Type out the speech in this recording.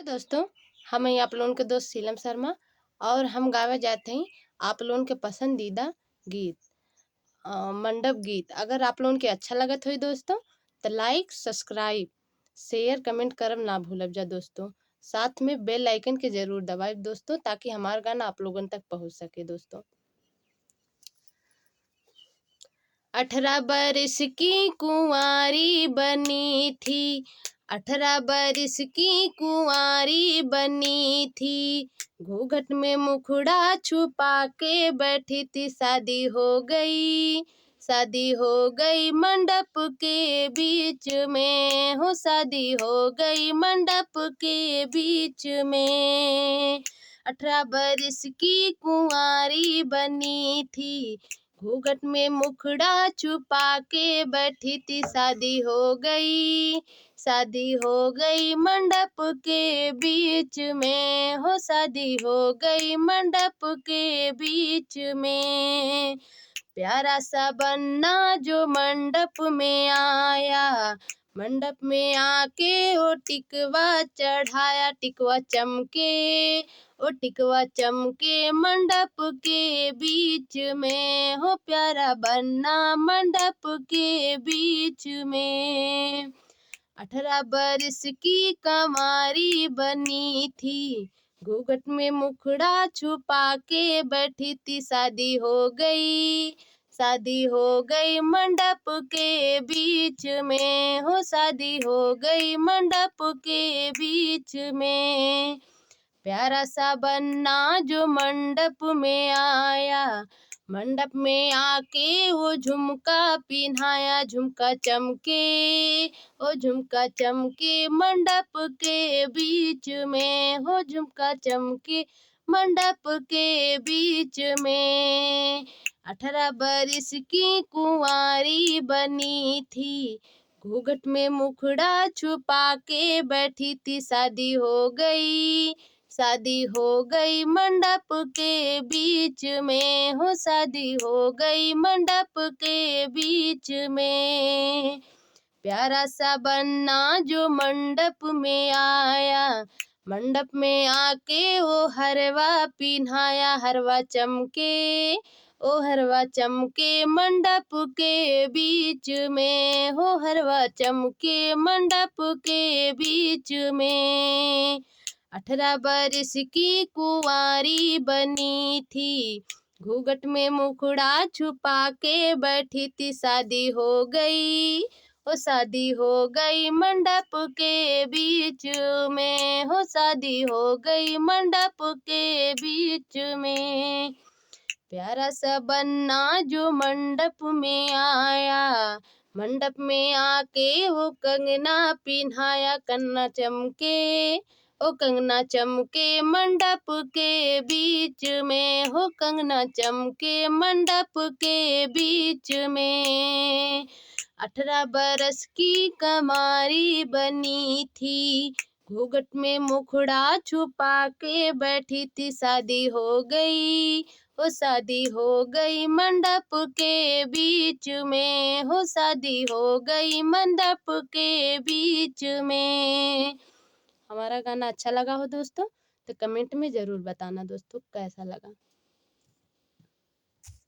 दोस्तों, हम हैं आप लोगों के दोस्त सीलम शर्मा और हम गावे जाते हैं आप लोगों के पसंदीदा गीत, मंडप गीत। अगर आप लोगों के अच्छा लगत हो दोस्तों तो लाइक सब्सक्राइब शेयर कमेंट करब ना भूलब जा दोस्तों। साथ में बेल आइकन के जरूर दबाए दोस्तों ताकि हमारा गाना आप लोगों तक पहुंच सके दोस्तों। 18 बरस की कुंवारी बनी थी, 18 बरस की कुंवारी बनी थी, घूंघट में मुखड़ा छुपा के बैठी थी, शादी हो गई, शादी हो गई मंडप के बीच में, हो शादी हो गई मंडप के बीच में। 18 बरस की कुंवारी बनी थी, घूंघट में मुखड़ा छुपा के बैठी थी, शादी हो गई, शादी हो गई मंडप के बीच में, हो शादी हो गई मंडप के बीच में। प्यारा सा बन्ना जो मंडप में आया, मंडप में आके ओ टिकवा चढ़ाया, टिकवा चमके ओ टिकवा चमके मंडप के बीच में, हो प्यारा बन्ना मंडप के बीच में। 18 बरस की कंवारी बनी थी, घूंघट में मुखड़ा छुपा के बैठी थी, शादी हो गई, शादी हो गई मंडप के बीच में, हो शादी हो गई मंडप के बीच में। प्यारा सा बन्ना जो मंडप में आया, मंडप में आके वो झुमका पिन्हाया, झुमका चमके ओ झुमका चमके मंडप के बीच में, हो झुमका चमके मंडप के बीच में। 18 बरस की कुंवारी बनी थी, घूंघट में मुखड़ा छुपा के बैठी थी, शादी हो गई, शादी हो गई मंडप के बीच में, हो शादी हो गई मंडप के बीच में। प्यारा सा बन्ना जो मंडप में आया, मंडप में आके वो हरवा पिन्हाया, हरवा चमके ओ हरवा चमके मंडप के बीच में, हो हरवा चमके मंडप के बीच में। 18 बरस की कुंवारी बनी थी, घूंघट में मुखड़ा छुपा के बैठी थी, शादी हो गई ओ शादी हो गई मंडप के बीच में, हो शादी हो गई मंडप के बीच में। प्यारा सा बन्ना जो मंडप में आया, मंडप में आके वो कंगना पिन्हाया, कंगना चमके ओ कंगना चमके मंडप के बीच में, हो कंगना चमके मंडप के बीच में। 18 बरस की कमारी बनी थी, घूंघट में मुखड़ा छुपा के बैठी थी, शादी हो गई ओ शादी हो गई मंडप के बीच में, हो शादी हो गई मंडप के बीच में। हमारा गाना अच्छा लगा हो दोस्तों तो कमेंट में ज़रूर बताना दोस्तों कैसा लगा।